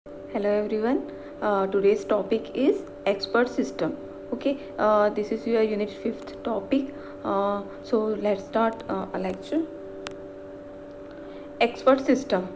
Hello everyone. Today's topic is expert system. Okay, this is your unit 5th topic. So let's start a lecture. Expert system.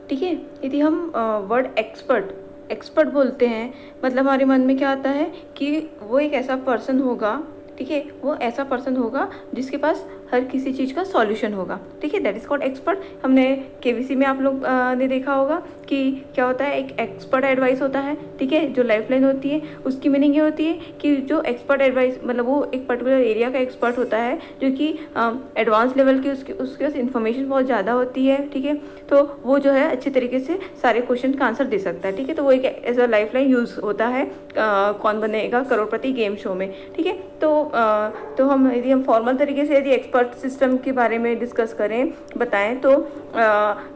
ठीक है, यदि हम word expert बोलते हैं, मतलब हमारे मन में क्या आता है कि वो एक ऐसा पर्सन होगा. ठीक है, वो ऐसा पर्सन होगा जिसके पास हर किसी चीज़ का सॉल्यूशन होगा. ठीक है, दैट इज़ कॉल्ड एक्सपर्ट. हमने केवीसी में आप लोग ने देखा होगा कि क्या होता है, एक एक्सपर्ट एडवाइस होता है. ठीक है, जो लाइफलाइन होती है उसकी मीनिंग ये होती है कि जो एक्सपर्ट एडवाइस मतलब वो एक पर्टिकुलर एरिया का एक्सपर्ट होता है जो कि एडवांस लेवल की उसके पास इन्फॉर्मेशन बहुत ज़्यादा होती है. ठीक है, तो वो जो है अच्छे तरीके से सारे क्वेश्चन का आंसर दे सकता है. ठीक है, तो वो एक एज अ लाइफलाइन यूज़ होता है कौन बनेगा करोड़पति गेम शो में. ठीक है, तो हम फॉर्मल तरीके से यदि एक्सपर्ट सिस्टम के बारे में डिस्कस करें, बताएं तो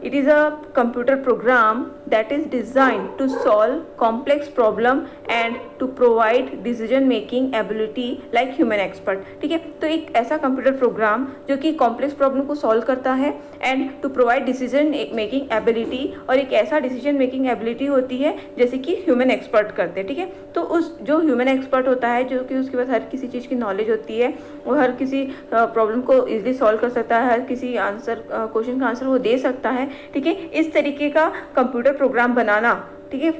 it is a computer program that is design to solve complex problem and to provide decision making ability like human expert. ठीक है, तो एक ऐसा कंप्यूटर प्रोग्राम जो कि कॉम्प्लेक्स प्रॉब्लम को सॉल्व करता है and to provide decision making ability, और एक ऐसा डिसीजन मेकिंग एबिलिटी होती है जैसे कि ह्यूमन एक्सपर्ट करते हैं. ठीक है, तो उस जो ह्यूमन एक्सपर्ट होता है जो कि उसके पास हर किसी चीज़ की नॉलेज होती है, वो हर किसी प्रॉब्लम को इजीली सॉल्व कर सकता है, हर किसी क्वेश्चन का आंसर वो दे सकता है. ठीक है, इस तरीके का कंप्यूटर प्रोग्राम बनाना, ठीक है,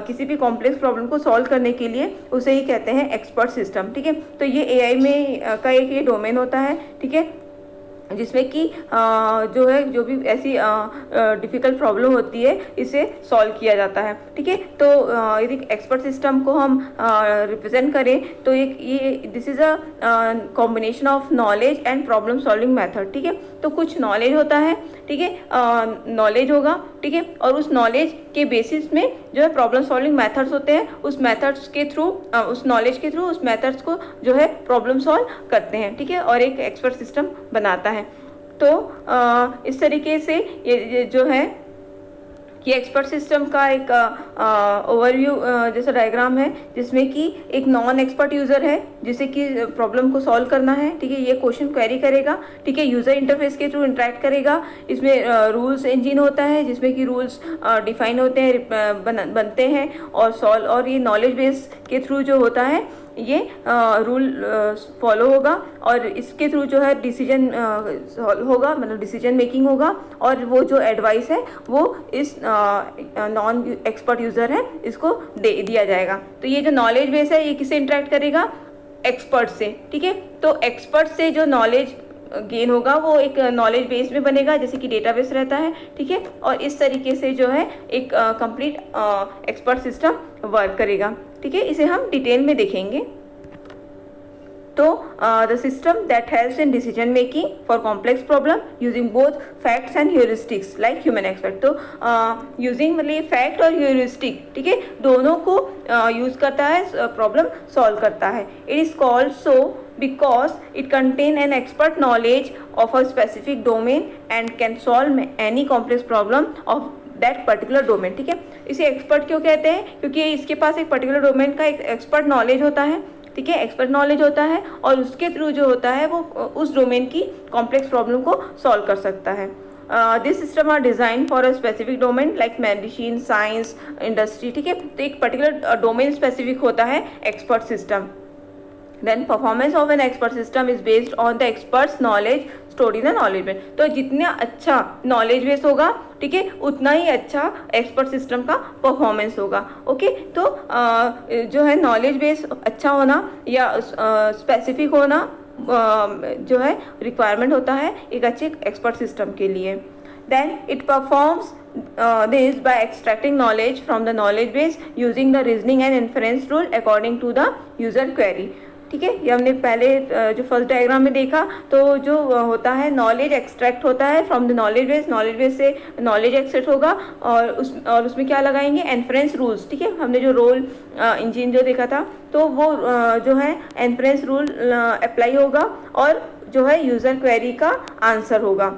किसी भी कॉम्प्लेक्स प्रॉब्लम को सॉल्व करने के लिए उसे ही कहते हैं एक्सपर्ट सिस्टम. ठीक है, तो ये एआई में का एक ये डोमेन होता है. ठीक है, जिसमें कि जो है जो भी ऐसी डिफ़िकल्ट प्रॉब्लम होती है इसे सॉल्व किया जाता है. ठीक है, तो यदि एक्सपर्ट सिस्टम को हम रिप्रेजेंट करें तो ये this is a combination of knowledge and problem solving method. ठीक है, तो कुछ नॉलेज होता है. ठीक है, नॉलेज होगा. ठीक है, और उस नॉलेज के बेसिस में जो है प्रॉब्लम सॉल्विंग मेथड्स होते हैं, उस मेथड्स के थ्रू उस नॉलेज के थ्रू उस मेथड्स को जो है प्रॉब्लम सॉल्व करते हैं. ठीक है, और एक एक्सपर्ट सिस्टम बनाता है. तो इस तरीके से ये जो है कि एक्सपर्ट सिस्टम का एक ओवरव्यू जैसा डायग्राम है जिसमें कि एक नॉन एक्सपर्ट यूज़र है जिसे कि प्रॉब्लम को सॉल्व करना है. ठीक है, ये क्वेश्चन क्वेरी करेगा. ठीक है, यूज़र इंटरफेस के थ्रू इंटरेक्ट करेगा. इसमें रूल्स इंजन होता है जिसमें कि रूल्स डिफाइन होते हैं, बनते हैं और ये नॉलेज बेस के थ्रू जो होता है ये रूल फॉलो होगा, और इसके थ्रू जो है डिसीजन होगा, मतलब डिसीजन मेकिंग होगा, और वो जो एडवाइस है वो इस नॉन एक्सपर्ट यूज़र है इसको दिया जाएगा. तो ये जो नॉलेज बेस है ये किससे इंटरेक्ट करेगा, एक्सपर्ट से. ठीक है, तो एक्सपर्ट से जो नॉलेज गेन होगा वो एक नॉलेज बेस में बनेगा जैसे कि डेटाबेस रहता है. ठीक है, और इस तरीके से जो है एक कंप्लीट एक्सपर्ट सिस्टम वर्क करेगा. ठीक है, इसे हम डिटेल में देखेंगे. तो the system that helps in decision making for complex problem using both facts and heuristics like human expert. तो यूजिंग मतलब फैक्ट और ह्यूरिस्टिक, ठीक है, दोनों को यूज़ करता है, प्रॉब्लम सॉल्व करता है. It is called so because it contain an expert knowledge of a specific domain and can solve any complex problem of that particular domain. ठीक है, इसे एक्सपर्ट क्यों कहते हैं, क्योंकि इसके पास एक पर्टिकुलर डोमेन का एक एक्सपर्ट नॉलेज होता है. ठीक है, एक्सपर्ट नॉलेज होता है और उसके थ्रू जो होता है वो उस डोमेन की कॉम्प्लेक्स प्रॉब्लम को सॉल्व कर सकता है. This system are design for a specific domain like medicine, science, industry. ठीक है, तो एक पर्टिकुलर डोमेन स्पेसिफिक होता है expert system. Then performance of an expert system is based on the expert's knowledge stored in the knowledge base. तो जितना अच्छा knowledge base होगा, ठीक है, उतना ही अच्छा एक्सपर्ट सिस्टम का परफॉर्मेंस होगा. ओके, तो जो है नॉलेज बेस अच्छा होना या स्पेसिफिक होना जो है रिक्वायरमेंट होता है एक अच्छे एक्सपर्ट सिस्टम के लिए. Then it performs this by extracting knowledge from the knowledge base using the reasoning and inference rule according to the user query. ठीक है, ये हमने पहले जो फर्स्ट डायग्राम में देखा, तो जो होता है नॉलेज एक्सट्रैक्ट होता है फ्रॉम द नॉलेज बेस से नॉलेज एक्सट्रैक्ट होगा और उसमें क्या लगाएंगे, इन्फरेंस रूल्स. ठीक है, हमने जो रोल इंजन जो देखा था तो वो जो है इन्फरेंस रूल अप्लाई होगा और जो है यूज़र क्वेरी का आंसर होगा.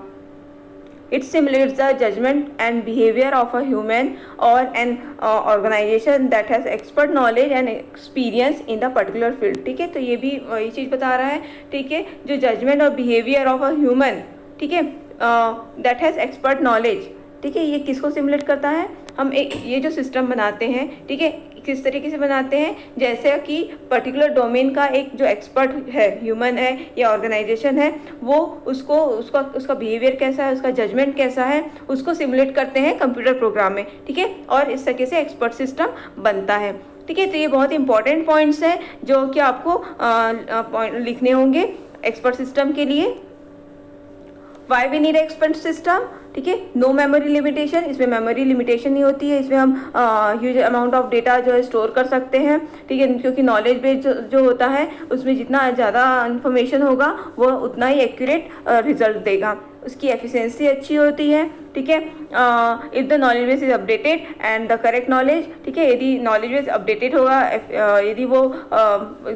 It simulates the judgment and behavior of a human or an organization that has expert knowledge and experience in the particular field. ठीक है, तो ये भी वही चीज़ बता रहा है. ठीक है, जो जजमेंट और बिहेवियर ऑफ अ ह्यूमन, ठीक है, दैट हैज़ एक्सपर्ट नॉलेज. ठीक है, ये किसको सिमुलेट करता है, हम एक ये जो सिस्टम बनाते हैं, ठीक है, किस तरीके से बनाते हैं, जैसे कि पर्टिकुलर डोमेन का एक जो एक्सपर्ट है, ह्यूमन है या ऑर्गेनाइजेशन है, वो उसका बिहेवियर कैसा है, उसका जजमेंट कैसा है, उसको सिमुलेट करते हैं कंप्यूटर प्रोग्राम में, ठीक है, और इस तरीके से एक्सपर्ट सिस्टम बनता है, ठीक है। तो ये बहुत इंपॉर्टेंट पॉइंट्स हैं जो कि आपको लिखने होंगे एक्सपर्ट सिस्टम के लिए। Why we need expert system, ठीक है। नो मेमोरी लिमिटेशन, इसमें मेमोरी लिमिटेशन नहीं होती है, इसमें हम ह्यूज अमाउंट ऑफ डेटा जो है स्टोर कर सकते हैं, ठीक है, क्योंकि नॉलेज बेस जो होता है उसमें जितना ज़्यादा इंफॉर्मेशन होगा वो उतना ही एक्यूरेट रिजल्ट देगा। उसकी एफिशिएंसी अच्छी होती है, ठीक है। If the knowledge base is updated and the correct knowledge, ठीक है, यदि नॉलेज बेस अपडेटेड होगा, यदि वो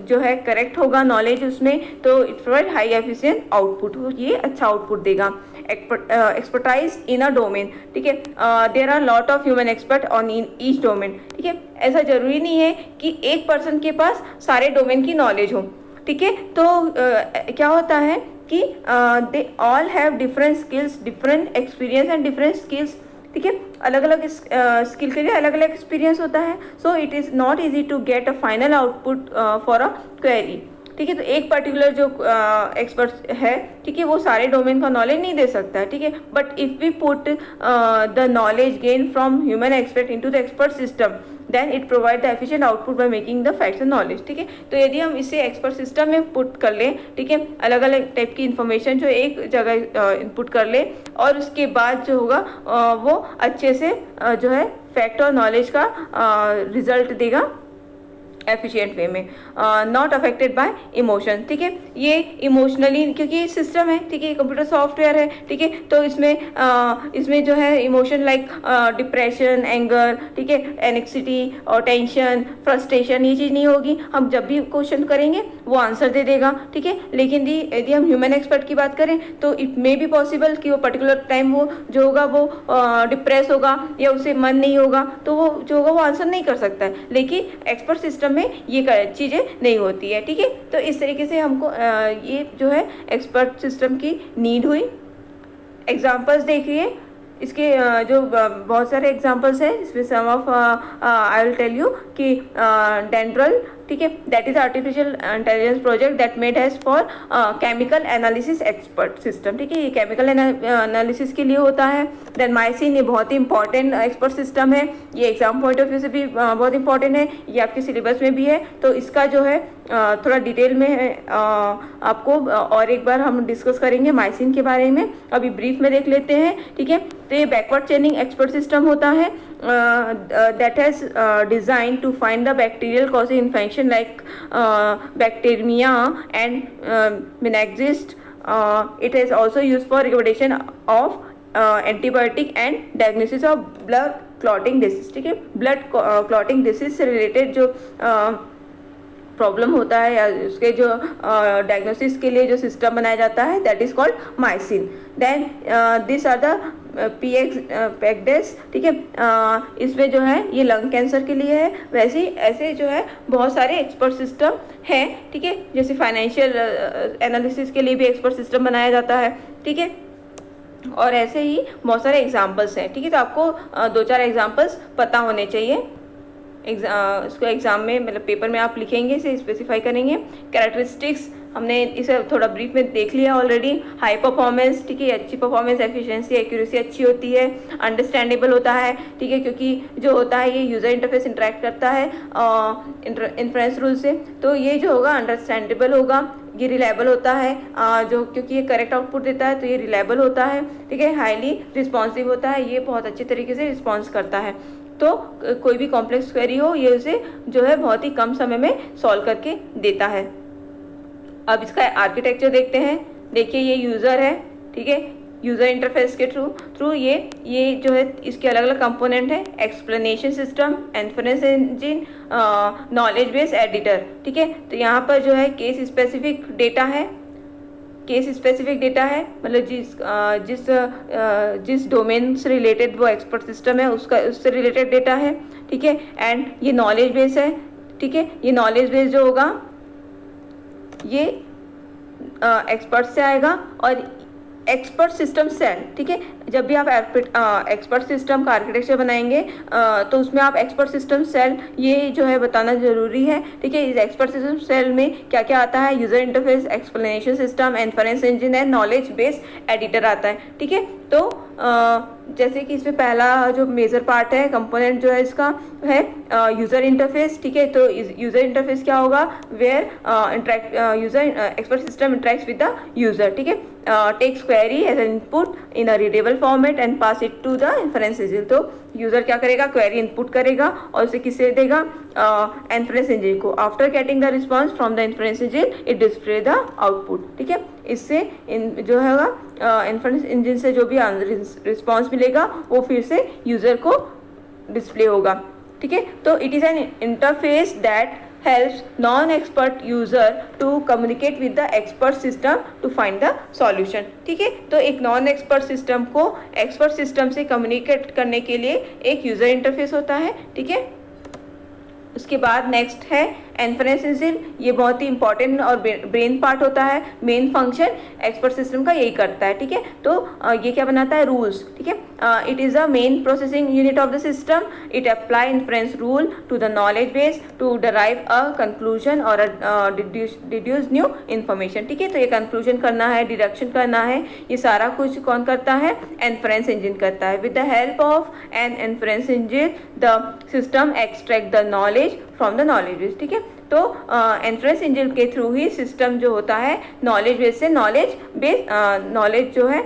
जो है करेक्ट होगा नॉलेज उसमें, तो it provide high efficient output, ये अच्छा आउटपुट देगा। एक्सपर्टाइज इन अ डोमेन, ठीक है, there are lot of human expert on in each domain, ठीक है। ऐसा जरूरी नहीं है कि एक पर्सन के पास सारे डोमेन की नॉलेज हो, ठीक है। तो क्या होता है कि they all have different skills, different experience and different skills, ठीक है। अलग अलग स्किल के लिए अलग अलग एक्सपीरियंस होता है। So it is not easy to get a final output for a query, ठीक है। तो एक पर्टिकुलर जो एक्सपर्ट है, ठीक है, वो सारे डोमेन का नॉलेज नहीं दे सकता है, ठीक है। But if we put the knowledge gain from human expert into the expert system, then it provide the efficient output by making the facts and knowledge, ठीक है। तो यदि हम इसे एक्सपर्ट सिस्टम में पुट कर लें, ठीक है, अलग अलग टाइप की इन्फॉर्मेशन जो एक जगह इनपुट कर ले, और उसके बाद जो होगा वो अच्छे से जो है फैक्ट और नॉलेज का रिजल्ट देगा एफिशिएंट वे में, नॉट अफेक्टेड बाय इमोशन, ठीक है। ये इमोशनली, क्योंकि सिस्टम है, ठीक है, कंप्यूटर सॉफ्टवेयर है, ठीक है, तो इसमें जो है इमोशन लाइक डिप्रेशन, एंगर, ठीक है, एनेक्सिटी और टेंशन, फ्रस्ट्रेशन, ये चीज़ नहीं होगी। हम जब भी क्वेश्चन करेंगे वो आंसर दे देगा, ठीक है। लेकिन यदि हम ह्यूमन एक्सपर्ट की बात करें तो इट मे बी पॉसिबल कि वो पर्टिकुलर टाइम वो जो होगा वो डिप्रेस होगा या उसे मन नहीं होगा, तो वो जो होगा वो आंसर नहीं कर सकता है। लेकिन एक्सपर्ट सिस्टम में ये चीज़ें नहीं होती है, ठीक है। तो इस तरीके से हमको ये जो है एक्सपर्ट सिस्टम की नीड हुई। एग्जांपल्स देखिए, इसके जो बहुत सारे एग्जांपल्स हैं, इसमें some of I will tell you कि डेंड्रल, ठीक है, that is artificial intelligence project that made has for chemical analysis expert system, ठीक है, ये केमिकल एनालिसिस के लिए होता है। देन माइसिन, ये बहुत ही इंपॉर्टेंट एक्सपर्ट सिस्टम है, ये एग्जाम पॉइंट ऑफ व्यू से भी बहुत इंपॉर्टेंट है, ये आपके सिलेबस में भी है। तो इसका जो है थोड़ा डिटेल में है, आपको और एक बार हम डिस्कस करेंगे माइसिन के बारे में, अभी ब्रीफ में देख लेते हैं, ठीक है। तो ये बैकवर्ड चेनिंग एक्सपर्ट सिस्टम होता है that has designed to find the bacterial causing infection like bacteremia and meningitis. It is also used for recommendation of antibiotic and diagnosis of blood clotting disease, ठीक है। ब्लड क्लॉटिंग डिसीज से related जो problem होता है या उसके जो diagnosis के लिए जो सिस्टम बनाया जाता है, that is called Mycin. Then this are the packages, ठीक है, इसमें जो है ये लंग कैंसर के लिए है। वैसे ही ऐसे जो है बहुत सारे एक्सपर्ट सिस्टम हैं, ठीक है, जैसे फाइनेंशियल एनालिसिस के लिए भी एक्सपर्ट सिस्टम बनाया जाता है, ठीक है, और ऐसे ही बहुत सारे एग्जाम्पल्स हैं, ठीक है। तो आपको 2-4 एग्जाम्पल्स पता होने चाहिए। इसको एग्जाम में मतलब पेपर में आप लिखेंगे, इसे स्पेसिफाई करेंगे। कैरेक्टरिस्टिक्स हमने इसे थोड़ा ब्रीफ में देख लिया ऑलरेडी। हाई परफॉर्मेंस, ठीक है, अच्छी परफॉर्मेंस, एफिशिएंसी, एक्यूरेसी अच्छी होती है, अंडरस्टैंडेबल होता है, ठीक है, क्योंकि जो होता है ये यूज़र इंटरफेस इंटरेक्ट करता है इन्फ्रेंस रूल से, तो ये जो होगा अंडरस्टैंडेबल होगा, ये रिलायबल होता है, जो क्योंकि ये करेक्ट आउटपुट देता है तो ये रिलायबल होता है, ठीक है, हाईली रिस्पॉन्सिव होता है, ये बहुत अच्छे तरीके से रिस्पॉन्स करता है। तो कोई भी कॉम्प्लेक्स क्वेरी हो ये उसे जो है बहुत ही कम समय में सॉल्व करके देता है। अब इसका आर्किटेक्चर देखते हैं। देखिए ये यूज़र है, ठीक है, यूज़र इंटरफेस के थ्रू ये जो है इसके अलग अलग कंपोनेंट है। Explanation system, inference engine, knowledge base editor, ठीक है। तो यहाँ पर जो है केस स्पेसिफिक डेटा है, केस स्पेसिफिक डेटा है, मतलब जिस डोमेन से रिलेटेड वो एक्सपर्ट सिस्टम है उससे रिलेटेड डेटा है, ठीक है। एंड ये नॉलेज बेस है, ठीक है, ये नॉलेज बेस जो होगा ये एक्सपर्ट से आएगा, और एक्सपर्ट सिस्टम सेल, ठीक है। जब भी आप एक्सपर्ट सिस्टम का आर्किटेक्चर बनाएंगे तो उसमें आप एक्सपर्ट सिस्टम सेल ये जो है बताना जरूरी है, ठीक है। इस एक्सपर्ट सिस्टम सेल में क्या क्या आता है, user interface, explanation system, inference engine and knowledge base editor आता है, ठीक है। तो जैसे कि इसमें पहला जो मेजर पार्ट है, कंपोनेंट जो है इसका है यूजर इंटरफेस, ठीक है। तो यूजर इंटरफेस क्या होगा, where user expert system interacts with the user, ठीक है। Text query as an input in a readable format and pass it to the inference engine. तो यूजर क्या करेगा, क्वेरी इनपुट करेगा और उसे किसे देगा, इन्फरेंस इंजन को। After getting the response from the inference engine it display the output, ठीक है। इससे जो है इन्फरेंस इंजन से जो भी रिस्पॉन्स मिलेगा वो फिर से यूजर को डिस्प्ले होगा, ठीक है। तो it is an interface that helps non-expert user to communicate with the expert system to find the solution, ठीक है। तो एक नॉन एक्सपर्ट सिस्टम को एक्सपर्ट सिस्टम से कम्युनिकेट करने के लिए एक यूजर इंटरफेस होता है, ठीक है। उसके बाद नेक्स्ट है इन्फरेंस इंजन। ये बहुत ही इंपॉर्टेंट और ब्रेन पार्ट होता है, मेन फंक्शन एक्सपर्ट सिस्टम का यही करता है, ठीक है। तो ये क्या बनाता है, रूल्स, ठीक है। It is the main processing unit of the system. It apply inference rule to the knowledge base to derive a conclusion और डिड्यूस न्यू इन्फॉर्मेशन, ठीक है। तो ये कंक्लूजन करना है, डिडक्शन करना है, ये सारा कुछ कौन करता है, इन्फरेंस इंजन करता है। With the help of an inference engine the system extract the knowledge from the knowledge base, ठीक है। तो इन्फरेंस इंजन के थ्रू ही सिस्टम जो होता है नॉलेज बेस से नॉलेज जो है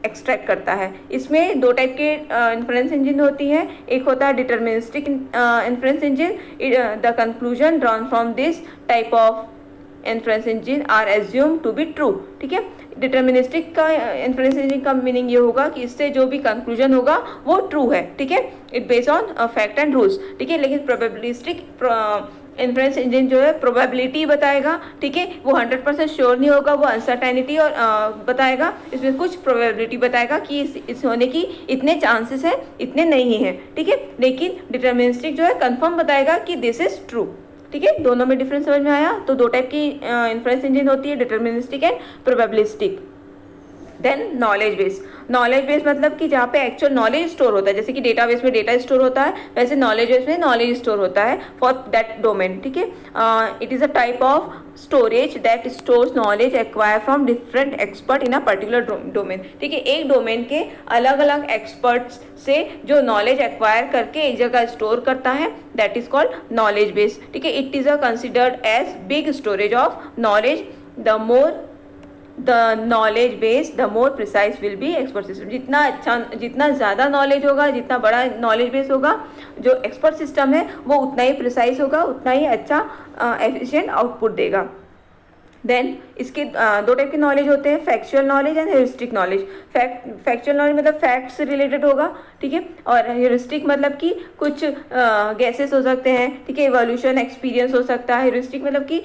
एक्सट्रैक्ट करता है। इसमें दो टाइप के इन्फरेंस इंजन होती है। एक होता है deterministic inference engine. The conclusion drawn from this type of inference engine are assume to be true, ठीक है। डिटर्मिनिस्टिक का इन्फरेंस इंजन का मीनिंग ये होगा कि इससे जो भी कंक्लूजन होगा वो ट्रू है, ठीक है। It based on fact and rules, ठीक है। लेकिन प्रोबेबिलिस्टिक इन्फरेंस इंजन जो है प्रोबेबिलिटी बताएगा, ठीक है। वो 100% श्योर नहीं होगा, वो अनसर्टेनिटी और बताएगा। इसमें कुछ प्रोबेबिलिटी बताएगा कि इस होने की इतने चांसेस है, इतने नहीं है, ठीक है। लेकिन डिटर्मिनिस्टिक जो है कंफर्म बताएगा कि दिस इज ट्रू, ठीक है। दोनों में डिफरेंस समझ में आया। तो दो टाइप की इन्फरेंस इंजन होती है, deterministic and probabilistic. Then knowledge base. Knowledge base मतलब कि जहाँ पे एक्चुअल नॉलेज स्टोर होता है, जैसे कि डेटाबेस में डेटा स्टोर होता है, वैसे नॉलेज बेस में नॉलेज स्टोर होता है फॉर दैट डोमेन, ठीक है। It is a type of storage that stores knowledge acquire from different expert in a particular domain, ठीक है। एक डोमेन के अलग अलग एक्सपर्ट्स से जो नॉलेज एक्वायर करके एक जगह स्टोर करता है, that is called knowledge base, ठीक है। It is a considered as big storage of knowledge. The more the knowledge base the more precise will be expert system. जितना ज़्यादा नॉलेज होगा, जितना बड़ा नॉलेज बेस होगा, जो एक्सपर्ट सिस्टम है वो उतना ही प्रिसाइज होगा, उतना ही अच्छा एफिशिएंट आउटपुट देगा। देन इसके दो टाइप के नॉलेज होते हैं, factual knowledge and heuristic knowledge. Factual knowledge मतलब फैक्ट से रिलेटेड होगा, ठीक है। और ह्यूरिस्टिक मतलब कि कुछ गैसेस हो सकते हैं, ठीक है। इवोल्यूशन एक्सपीरियंस हो सकता है। ह्यूरिस्टिक मतलब कि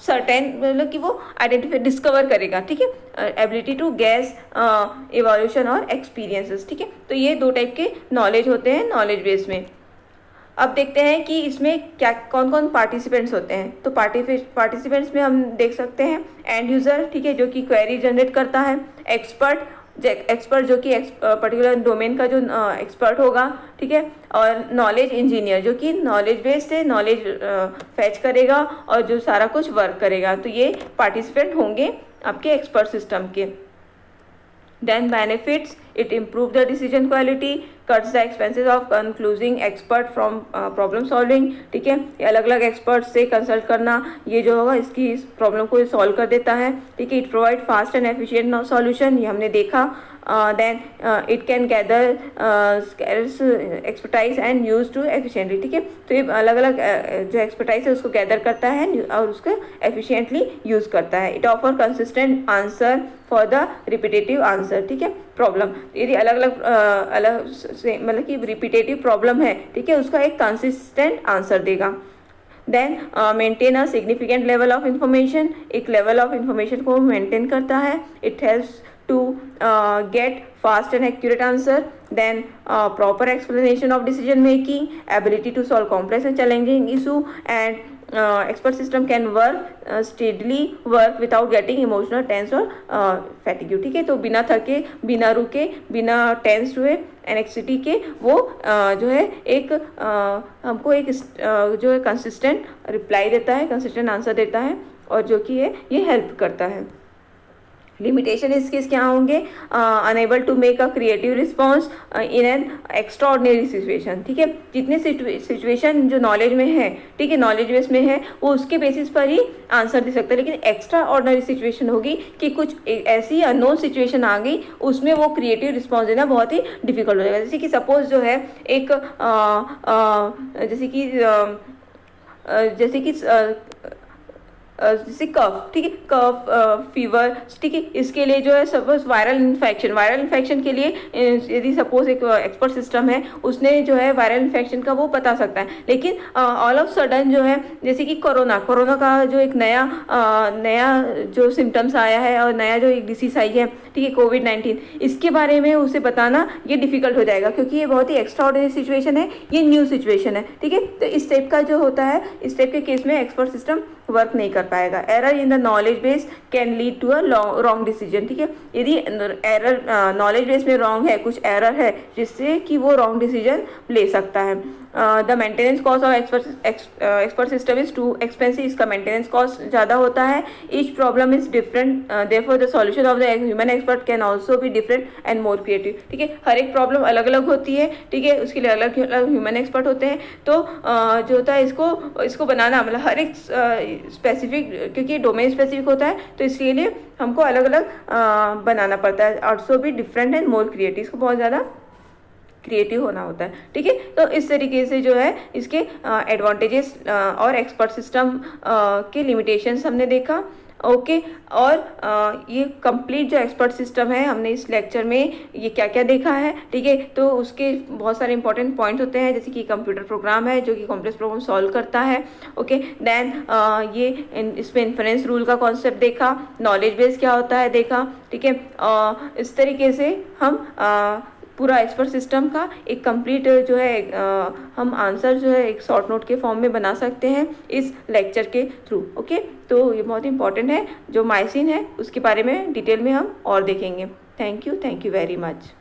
सर्टेन मतलब कि वो आइडेंटिफाई डिस्कवर करेगा, ठीक है। एबिलिटी टू गैस इवोल्यूशन और एक्सपीरियंसेस, ठीक है। तो ये दो टाइप के नॉलेज होते हैं नॉलेज बेस में। अब देखते हैं कि इसमें क्या कौन कौन पार्टिसिपेंट्स होते हैं। तो पार्टिसिपेंट्स में हम देख सकते हैं एंड यूज़र, ठीक है, जो कि क्वेरी जनरेट करता है। एक्सपर्ट जो कि पर्टिकुलर डोमेन का जो एक्सपर्ट होगा, ठीक है। और नॉलेज इंजीनियर जो कि नॉलेज बेस से नॉलेज फैच करेगा और जो सारा कुछ वर्क करेगा। तो ये पार्टिसिपेंट होंगे आपके एक्सपर्ट सिस्टम के। Then benefits, it improves the decision quality, cuts the expenses of concluding expert from problem solving, ठीक है। ये अलग अलग एक्सपर्ट से कंसल्ट करना ये जो होगा इसकी इस प्रॉब्लम को सॉल्व कर देता है, ठीक है। It provide fast and efficient solution, ये हमने देखा। Then it can gather scarce expertise and use to efficiently, ठीक है। तो ये अलग अलग जो एक्सपर्टाइज है उसको गैदर करता है और उसको एफिशिएंटली यूज करता है। It offer consistent answer for the repetitive answer, ठीक है, प्रॉब्लम। यदि अलग अलग से मतलब कि रिपीटेटिव प्रॉब्लम है, ठीक है, उसका एक कंसिस्टेंट आंसर देगा। Then maintain a significant level of information, एक लेवल ऑफ इंफॉर्मेशन को मेंटेन करता है। It helps to get fast and accurate answer. Then proper explanation of decision making, ability to solve complex and challenging issue, and expert system can work steadily work without getting emotional tense और fatigue, ठीक है। तो बिना थके, बिना रुके, बिना tense हुए, एनेक्सिटी के वो जो है एक हमको एक जो है कंसिस्टेंट रिप्लाई देता है, कंसिस्टेंट आंसर देता है, और जो कि है ये हेल्प करता है। लिमिटेशन इसके क्या होंगे? Unable to make a creative response in an extraordinary situation, ठीक है। जितने सिचुएशन जो नॉलेज में है, ठीक है, नॉलेज बेस में है, वो उसके बेसिस पर ही आंसर दे सकता है। लेकिन एक्स्ट्रा ऑर्डिनरी सिचुएशन होगी कि कुछ ऐसी अननोन सिचुएशन आ गई, उसमें वो क्रिएटिव रिस्पॉन्स देना बहुत ही डिफिकल्ट हो जाएगा। जैसे कि सपोज जो है एक जैसे कफ, ठीक है, कफ, फीवर, ठीक है, इसके लिए जो है सपोज वायरल इन्फेक्शन के लिए यदि सपोज एक एक्सपर्ट सिस्टम है, उसने जो है वायरल इन्फेक्शन का वो बता सकता है। लेकिन ऑल ऑफ सडन जो है जैसे कि कोरोना का जो एक नया जो सिम्टम्स आया है और नया जो एक डिसीज आई है, ठीक है, कोविड-19, इसके बारे में उसे बताना ये डिफिकल्ट हो जाएगा, क्योंकि ये बहुत ही एक्स्ट्राऑर्डिनरी सिचुएशन है, ये न्यू सिचुएशन है, ठीक है। तो इस टाइप का जो होता है, इस टाइप के केस में एक्सपर्ट सिस्टम वर्क नहीं कर पाएगा। Error in the knowledge base can lead to a wrong decision, ठीक है। यदि एरर नॉलेज बेस में रॉन्ग है, कुछ एरर है जिससे कि वो रॉन्ग डिसीजन ले सकता है। The maintenance cost of expert system is too expensive, इसका मेंटेनेंस कॉस्ट ज़्यादा होता है। Each problem is different, therefore the solution of the human expert can also be different and more creative, ठीक है। हर एक प्रॉब्लम अलग अलग होती है, ठीक है, उसके लिए अलग अलग ह्यूमन एक्सपर्ट होते हैं। तो जो होता है इसको बनाना, मतलब हर एक स्पेसिफिक, क्योंकि डोमेन स्पेसिफिक होता है, तो इसके लिए हमको अलग अलग बनाना पड़ता है। ऑल्सो भी डिफरेंट एंड मोर क्रिएटिव, इसको बहुत ज़्यादा क्रिएटिव होना होता है, ठीक है। तो इस तरीके से जो है इसके एडवांटेजेस और एक्सपर्ट सिस्टम के लिमिटेशंस हमने देखा, ओके। और ये कंप्लीट जो एक्सपर्ट सिस्टम है, हमने इस लेक्चर में ये क्या क्या देखा है, ठीक है। तो उसके बहुत सारे इंपॉर्टेंट पॉइंट होते हैं, जैसे कि कंप्यूटर प्रोग्राम है जो कि कॉम्प्लेक्स प्रॉब्लम सॉल्व करता है, ओके। देन ये इसमें इन्फ्रेंस रूल का कॉन्सेप्ट देखा, नॉलेज बेस क्या होता है देखा, ठीक है। इस तरीके से हम पूरा एक्सपर्ट सिस्टम का एक कंप्लीट जो है हम आंसर जो है एक शॉर्ट नोट के फॉर्म में बना सकते हैं इस लेक्चर के थ्रू, ओके। तो ये बहुत इंपॉर्टेंट है। जो माइसिन है उसके बारे में डिटेल में हम और देखेंगे। Thank you very much.